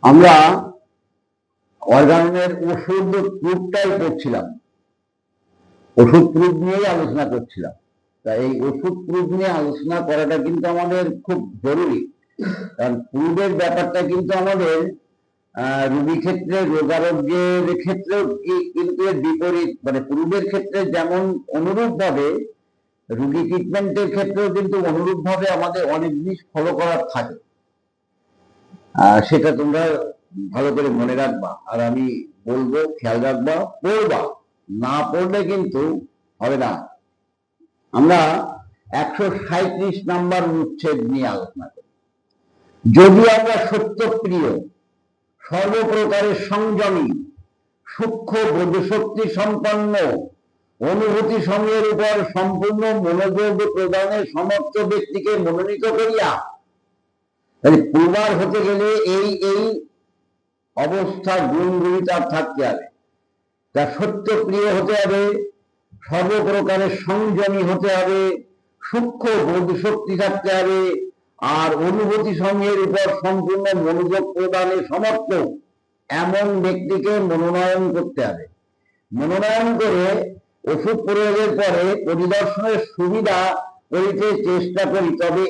আমরা অর্গাননের ওষুধ প্রুফটাই পড়ছিলাম, ওষুধ প্রুফ নিয়েই আলোচনা করছিলাম। তা এই ওষুধ প্রুফ নিয়ে আলোচনা করাটা কিন্তু আমাদের খুব জরুরি, কারণ প্রুফের ব্যাপারটা কিন্তু আমাদের রোগী ক্ষেত্রে, রোগারোগ্যের ক্ষেত্রেও কিন্তু এর বিপরীত, মানে প্রুফের ক্ষেত্রে যেমন অনুরূপ ভাবে রোগী ট্রিটমেন্টের ক্ষেত্রেও কিন্তু অনুরূপ ভাবে আমাদের অনেক জিনিস ফলো করার থাকে। সেটা তোমরা ভালো করে মনে রাখবা, আর আমি বলবো খেয়াল রাখবা, পড়বা, না পড়লে কিন্তু হবে না। আমরা 137 নাম্বার উচ্ছেদ নিয়ে আলোচনা করি। যদি আমরা সত্যপ্রিয়, সর্বপ্রকারের সংযমী, সূক্ষ্ম বোধশক্তি সম্পন্ন, অনুভূতি সময়ের উপর সম্পূর্ণ মনোযোগ প্রদানের সমর্থ ব্যক্তিকে মনোনীত করিয়া, প্রবার হতে গেলে এই এই অবস্থা গুণগুলি তার থাকতে হবে। তা সত্যপ্রিয় হতে হবে, সর্বপ্রকারের সংযমী হতে হবে, সূক্ষ্ম বোধশক্তি থাকতে হবে, আর অনুভূতি সময়ের উপর সম্পূর্ণ মনোযোগ প্রদানে সমর্থ এমন ব্যক্তিকে মনোনয়ন করতে হবে। মনোনয়ন করে ওষুধ প্রয়োগের পরে পরিদর্শনের সুবিধা করিতে চেষ্টা করি। তবে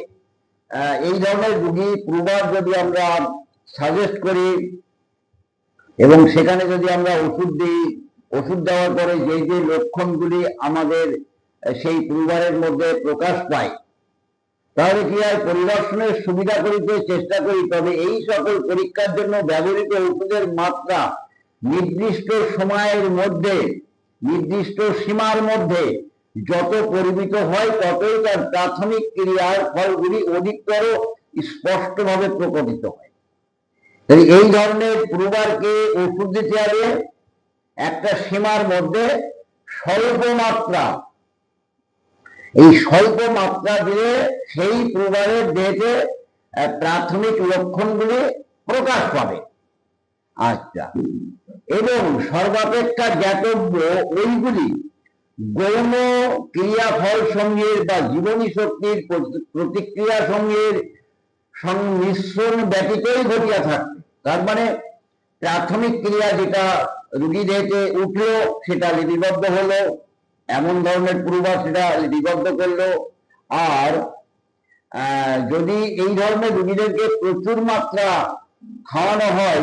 এই ধরনের রোগী প্রবার যদি আমরা সাজেস্ট করি এবং সেখানে যদি আমরা ওষুধ দিই, ওষুধ দেওয়ার পরে যে যে লক্ষণগুলি আমাদের সেই প্রবারের মধ্যে প্রকাশ পায়, তাহলে কি আর পরিদর্শনের সুবিধা করিতে চেষ্টা করি। তবে এই সকল পরীক্ষার জন্য ব্যবহৃত ওষুধের মাত্রা নির্দিষ্ট সময়ের মধ্যে, নির্দিষ্ট সীমার মধ্যে যত পরিমিত হয়, ততই তার প্রাথমিক ক্রিয়ার ফলগুলি অধিকতর স্পষ্টভাবে প্রকটিত হয়। এই ধরনের প্রবারকে ওষুধ দিতে হবে একটা সীমার মধ্যে, স্বল্প মাত্রা। এই স্বল্প মাত্রা দিলে সেই প্রবারের দেহে প্রাথমিক লক্ষণগুলি প্রকাশ পাবে। আচ্ছা, এবং সর্বাপেক্ষা জ্ঞাতব্য ওইগুলি গৌণ ক্রিয়াফল সমূহের বা জীবনী শক্তির প্রতিক্রিয়া সমূহের সংমিশ্রণ ব্যতীতই ঘটিয়া থাকবে। তার মানে প্রাথমিক ক্রিয়া যেটা রোগী দেহে উঠলো, সেটা লিপিবদ্ধ হলো, এমন ধরনের প্রবাহ সেটা লিপিবদ্ধ করলো। আর যদি এই ধরনের রোগীদেরকে প্রচুর মাত্রা খাওয়ানো হয়,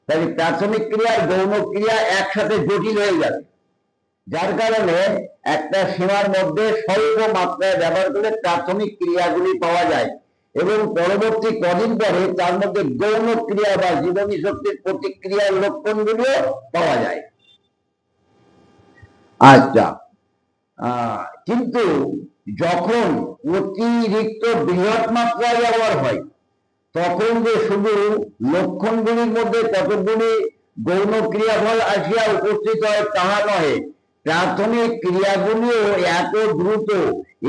তাহলে প্রাথমিক ক্রিয়া আর গৌণ ক্রিয়া একসাথে জটিল হয়ে যাবে, যার কারণে একটা সীমার মধ্যে স্বল্প মাত্রায় ব্যবহার করে প্রাথমিক ক্রিয়াগুলি পাওয়া যায় এবং পরবর্তী কদিন পরে তার মধ্যে গৌণ ক্রিয়া বা জীবনী শক্তির প্রতিক্রিয়ার লক্ষণগুলিও পাওয়া যায়। আচ্ছা, কিন্তু যখন অতিরিক্ত বৃহৎ মাত্রায় ব্যবহার হয়, তখন যে শুধু লক্ষণগুলির মধ্যে কতগুলি গৌণ ক্রিয়াফল আসিয়া উপস্থিত হয় তাহা নহে, প্রাথমিক ক্রিয়াগুলিও এত দ্রুত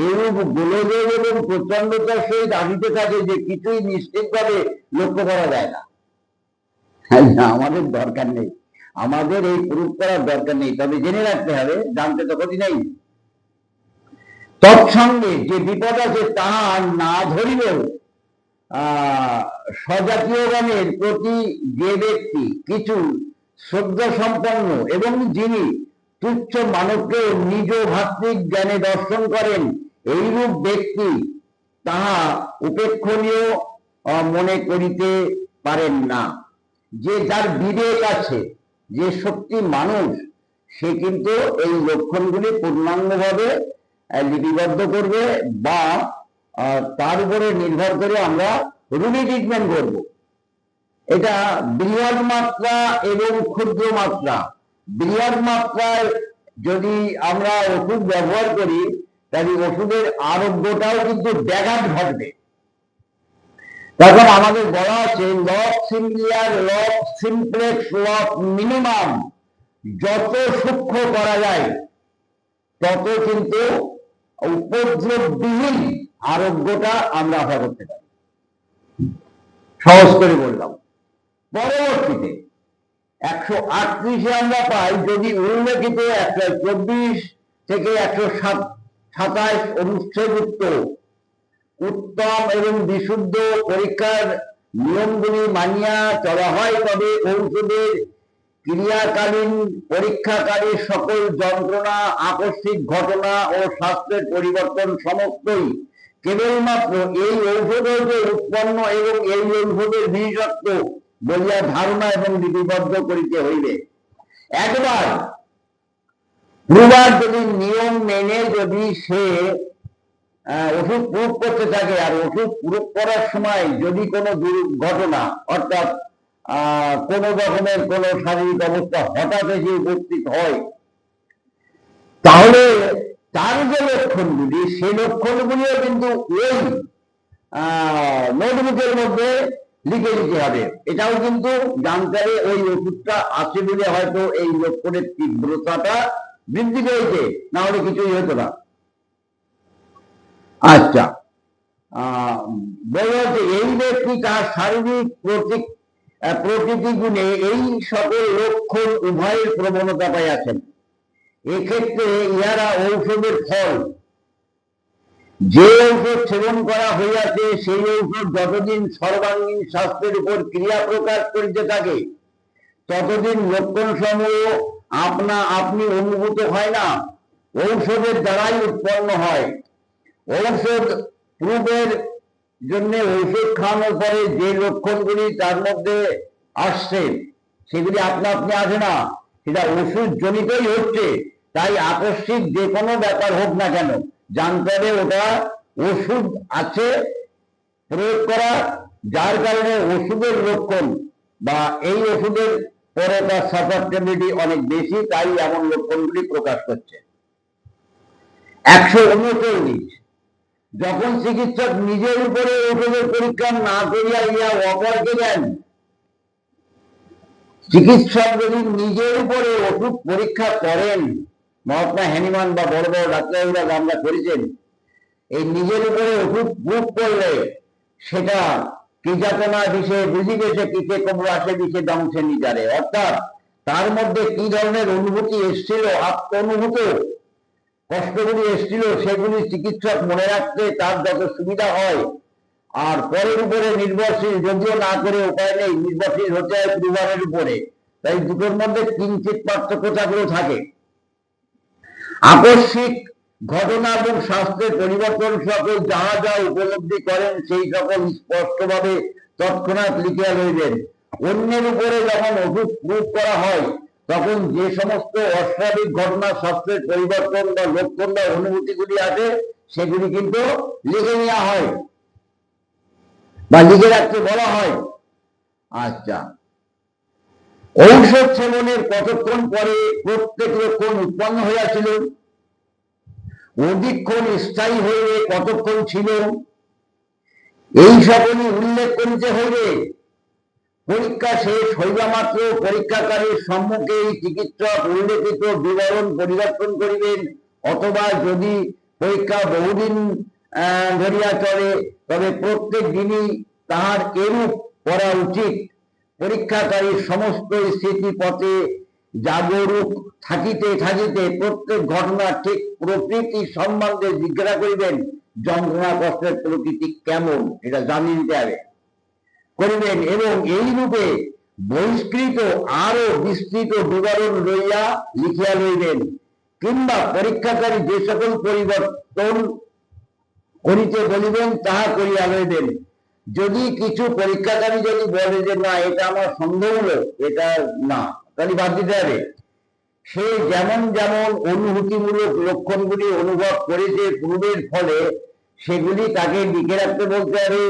এরূপ গোলযোগ এবং প্রচন্ডতার সহিত আসিতে থাকে যে কিছুই নিশ্চিতভাবে লক্ষ্য করা যায় না। আমাদের দরকার নেই, আমাদের এই প্রুফ করার দরকার নেই, তবে জেনে রাখতে হবে, জানতে তো ক্ষতি নেই। তৎসঙ্গে যে বিপদ আছে তাহা না ধরিলেও স্বজাতীয়গণের প্রতি যে ব্যক্তি কিছু শ্রদ্ধা সম্পন্ন এবং যিনি তুচ্ছ মানবকে নিজ ভাতৃক জ্ঞানে দর্শন করেন, এইরূপ ব্যক্তি তাহা উপেক্ষণীয় মনে করিতে পারেন না। যে যার বিবেক আছে, যে শক্তি মানুষ, সে কিন্তু এই লক্ষণগুলি পূর্ণাঙ্গভাবে লিপিবদ্ধ করবে, বা তার উপরে নির্ভর করে আমরা রোগী ট্রিটমেন্ট করব। এটা বৃহৎ মাত্রা এবং ক্ষুদ্র মাত্রা। বৃহৎ মাত্রায় যদি আমরা ওষুধ ব্যবহার করি, তাহলে ওষুধের আরোগ্যটাও কিন্তু ব্যাঘাত ঘটবে। তখন আমাদের বলা আছে লব সিমিলিয়ার, লব সিমপ্লেক্স, লব মিনিমাম। যত সূক্ষ্ম করা যায় তত কিন্তু উপদ্রববিহীন আরোগ্যটা আমরা আশা করতে পারি। সহজ করে বললাম। পরবর্তীতে 138-এ আমরা পাই, যদি উল্লেখিত 124 থেকে 127 অনুচ্ছেদযুক্ত উত্তম এবং বিশুদ্ধ পরীক্ষার নিয়মগুলি মানিয়া চলা হয়, তবে ঔষধের ক্রিয়াকালীন পরীক্ষাকারী সকল যন্ত্রণা, আকস্মিক ঘটনা ও স্বাস্থ্যের পরিবর্তন সমস্তই কেবলমাত্র এই ঔষধ হইতে উৎপন্ন এবং এই ঔষধের বিশেষত্ব বলিয়া ধারণা এবং লিপিবদ্ধ করিতে হইবে। একবার যদি নিয়ম মেনে যদি সে ওষুধ প্রয়োগ করতে থাকে, আর ওষুধ প্রয়োগ করার সময় যদি কোনো দুর্ঘটনা অর্থাৎ কোন রকমের কোন শারীরিক অবস্থা হঠাৎ এসে উপস্থিত হয়, তাহলে তার যে লক্ষণগুলি, সেই লক্ষণগুলিও কিন্তু ওই নোটবুকের মধ্যে লিখে দিতে হবে। এটাও কিন্তু জানতে হবে ওই ওষুধটা আছে বলে হয়তো এই লক্ষণের তীব্রতাটা বৃদ্ধি পেয়েছে, না হলে কিছুই হতো না। আচ্ছা, বলা হচ্ছে এই ব্যক্তি তার শারীরিক প্রকৃতি গুণে এই সকল লক্ষণ উভয়ের প্রবণতা পাইয়াছেন। এক্ষেত্রে ইহারা ঔষধের ফল, যে ঔষধ সেবন করা হইয়াছে সেই ঔষধ যতদিন সর্বাঙ্গীন স্বাস্থ্যের উপর ক্রিয়া প্রকাশ করিতে থাকে, ততদিন লক্ষণ সমূহ আপনি অনুভূত হয় না, ঔষধের দ্বারাই উৎপন্ন হয়। ঔষধ প্রয়োগের জন্য ঔষধ খাওয়ানোর পরে যে লক্ষণগুলি তার মধ্যে আসছে, সেগুলি আপনা আপনি আসে না, সেটা ওষুধ জনিতই হচ্ছে। তাই আকস্মিক যে কোনো ব্যাপার হোক না কেন, জানতে হবে ওটা ওষুধ আছে প্রয়োগ করা, যার কারণে ওষুধের লক্ষণ বা এই ওষুধের পরে তার সাসেপ্টেবিলিটি অনেক বেশি, তাই এমন লক্ষণগুলি প্রকাশ করছে। 139, যখন চিকিৎসক নিজের উপরে ওষুধের পরীক্ষা না করিয়া ইহা অপরকে দেন। চিকিৎসক যদি নিজের উপরে ওষুধ পরীক্ষা করেন, মহাত্মা হ্যানিমান বা বড় বড় ডাক্তাররা আমরা করেছেন, এই নিজের উপরে ওষুধ প্রয়োগ করলে সেটা কি যাতনা দিশে বুঝি গেছে, কিসে কবু আসে দিশে দংশে নিজারে, অর্থাৎ তার মধ্যে কি ধরনের অনুভূতি এসছিল, আত্ম অনুভূত কষ্টগুলি এসছিল, সেগুলি চিকিৎসক মনে রাখতে তার যত সুবিধা হয়। আর পরের উপরে নির্ভরশীল যদিও না করে উপায় নেই, নির্ভরশীল হতে হয় পরিবারের উপরে, তাই দুটোর মধ্যে কিঞ্চিত পার্থক্য থাকলেও থাকে। আকস্মিক ঘটনা এবং স্বাস্থ্যের পরিবর্তন সকল যাহা যা উপলব্ধি করেন সেই সকল স্পষ্টভাবে তৎক্ষণাৎ লিখিয়া লইবেন। অন্যের উপরে যখন ওষুধ প্রয়োগ করা হয়, তখন যে সমস্ত অস্বাভাবিক ঘটনা, স্বাস্থ্যের পরিবর্তন বা লক্ষণ বা অনুভূতিগুলি আছে, সেগুলি কিন্তু লিখে নেওয়া হয় বা লিখে রাখতে বলা হয়। আচ্ছা, ঔষধ সেবনের কতক্ষণ পরে প্রত্যেক লক্ষণ উৎপন্ন হইয়াছিল, অধিকক্ষণ স্থায়ী হইবে কতক্ষণ ছিল, এই সকলই উল্লেখ করিতে হইবে। পরীক্ষা শেষ হইবা মাত্র পরীক্ষাকারীর সম্মুখে চিকিৎসক উল্লেখিত বিবরণ পরিবর্তন করিবেন, অথবা যদি পরীক্ষা বহুদিন ধরিয়া চলে, তবে প্রত্যেক দিনই তাহার এরূপ করা উচিত। পরীক্ষাকারীর সমস্ত স্থিতিপথে জাগরূক থাকিতে থাকিতে প্রত্যেক ঘটনা ঠিক প্রকৃতি সম্বন্ধে জিজ্ঞাসা করিবেন, যন্ত্রণা কষ্টের প্রকৃতি কেমন এটা জানিয়ে নিতে হবে করিবেন, এবং এই রূপে বহিষ্কৃত আরো বিস্তৃত বিবরণ লইয়া লিখিয়া লইবেন। কিংবা পরীক্ষাকারী যে সকল পরিবর্তন করিতে বলিবেন তাহা করিয়া লইবেন। যদি কিছু পরীক্ষাকারী যদি বলে যে না এটা আমার সন্দেহ হলো, এটা না, তাহলে বাদ দিতে হবে। সে যেমন যেমন অনুভূতিমূলক লক্ষণগুলি অনুভব করেছে পূর্বের ফলে, সেগুলি তাকে লিখে রাখতে বলতে হবে,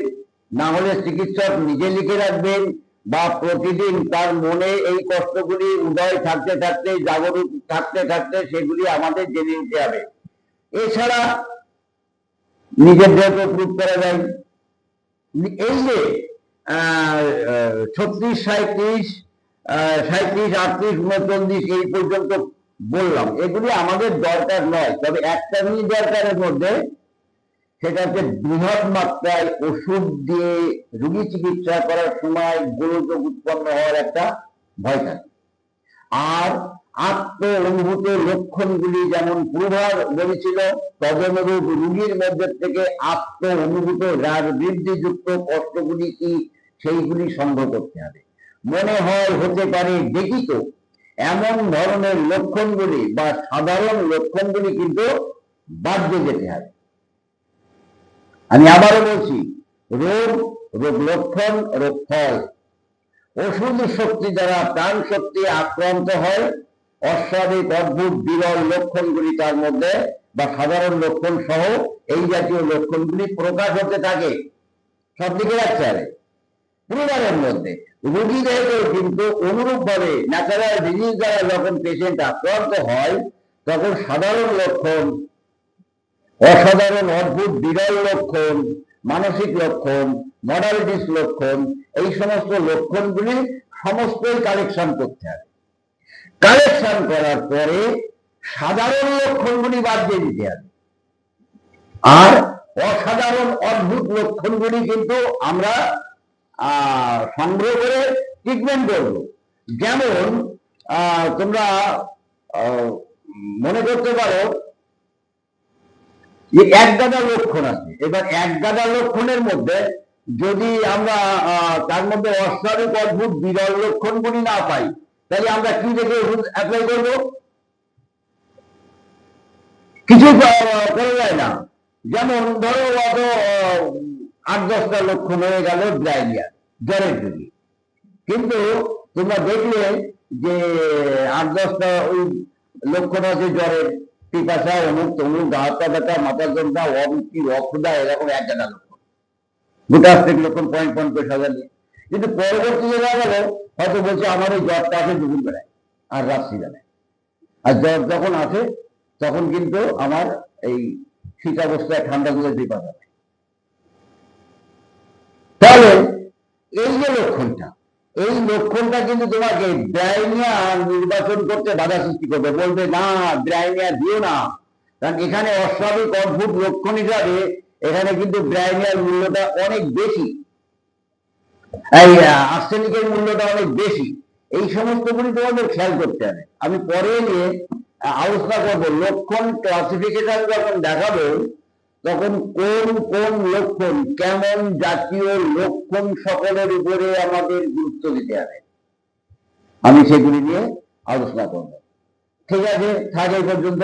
না হলে চিকিৎসক নিজে লিখে রাখবেন, বা প্রতিদিন তার মনে এই কষ্টগুলি উদয় থাকতে থাকতে, জাগরুক থাকতে থাকতে সেগুলি আমাদের জেনে নিতে হবে। এছাড়া নিজের দেহকে প্রুভ করা যায়। এই যে 36, 37, 37, 38, 39 এই পর্যন্ত বললাম, এগুলি আমাদের দরকার নয়, তবে একটা জিনিস দরকারের মধ্যে, সেটা হচ্ছে বৃহৎ মাত্রায় ওষুধ দিয়ে রোগী চিকিৎসা করার সময় গোলযোগ উৎপন্ন হওয়ার একটা ভয় থাকে। আর আত্ম অনুভূত লক্ষণগুলি যেমন পূর্বার বলেছিল, তদনুরূপ রোগীর মধ্যে থেকে আত্ম অনুভূত রাগ বৃদ্ধিযুক্ত কষ্টগুলি কি সেইগুলি সংগ্রহ করতে হবে। মনে হয় হতে পারে দেখিত এমন ধরনের লক্ষণগুলি বা সাধারণ লক্ষণগুলি কিন্তু বাদ দিয়ে যেতে হবে। আমি আবারও বলছি, রোগ, রোগ লক্ষণ, রোগ ফল। ওষুধ শক্তি দ্বারা প্রাণ শক্তি আক্রান্ত হয়, অস্বাভাবিক অদ্ভুত বিরল লক্ষণগুলি তার মধ্যে বা সাধারণ লক্ষণ সহ এই জাতীয় লক্ষণগুলি প্রকাশ হতে থাকে। সব দিকে রাখতে হবে পরিবারের মধ্যে। রোগীদেরও কিন্তু অনুরূপ ভাবে ন্যাচারাল ডিজিজ দ্বারা যখন পেশেন্ট আক্রান্ত হয়, তখন সাধারণ লক্ষণ, অসাধারণ অদ্ভুত বিরল লক্ষণ, মানসিক লক্ষণ, মডালিটিস লক্ষণ, এই সমস্ত লক্ষণগুলি সমস্তই কালেকশন করতে হবে। কালেকশন করার পরে সাধারণ লক্ষণগুলি বাদ দিয়ে দিতে হবে, আর অসাধারণ অদ্ভুত লক্ষণগুলি কিন্তু আমরা সংগ্রহ করে ট্রিটমেন্ট করব। যেমন তোমরা মনে করতে পারো যে এক গাদা লক্ষণ আছে। এবার এক গাদা লক্ষণের মধ্যে যদি আমরা তার মধ্যে অস্বাভাবিক অদ্ভুত বিরল লক্ষণগুলি না পাই, তাহলে আমরা কি দেখে ওষুধ অ্যাপ্লাই করব? কিছু করা যায় না। যেমন ধরো অত 8-10টা লক্ষণ হয়ে গেল ডায়রিয়া, জ্বরের রোগী, কিন্তু তোমরা দেখলে যে 8-10টা ওই লক্ষণ আছে জ্বরের, পিপাসা, অমুক তমুক, গা হাত পা ব্যথা, মাথা যন্ত্রণা, অবৃত্তি, অক্ষুধা, এরকম এক গাদা লক্ষণ, গোটা লক্ষণ পয়েন্ট পয়েন্ট করে সাজালে। কিন্তু পরবর্তী দেখা গেল হয়তো বলছে আমার ওই জ্বরটা আছে দুপুর বেলায় আর রাত্রি বেলায়, আর জ্বর যখন আসে তখন কিন্তু আমার এই শীত অবস্থায় ঠান্ডা গুলো বিপদ হবে। তাহলে এই যে লক্ষণটা, এই লক্ষণটা কিন্তু তোমাকে ডায়রিয়া নির্বাচন করতে বাধা সৃষ্টি করবে। বলবে না, ডায়রিয়া দিও না, কারণ এখানে অস্বাভাবিক অদ্ভুত লক্ষণ হিসাবে এখানে কিন্তু ডায়রিয়ার মূল্যটা অনেক বেশি, এই আর্সেনিকের মূল্যটা অনেক বেশি। এই সমস্তগুলি তোমাদের খেয়াল করতে হবে। আমি পরে নিয়ে আলোচনা করবো লক্ষণ ক্লাসিফিকেশন যখন দেখাবো, তখন কোন কোন লক্ষণ, কেমন জাতীয় লক্ষণ সকলের উপরে আমাদের গুরুত্ব দিতে হবে, আমি সেগুলি নিয়ে আলোচনা করব। ঠিক আছে, থাক এই পর্যন্ত।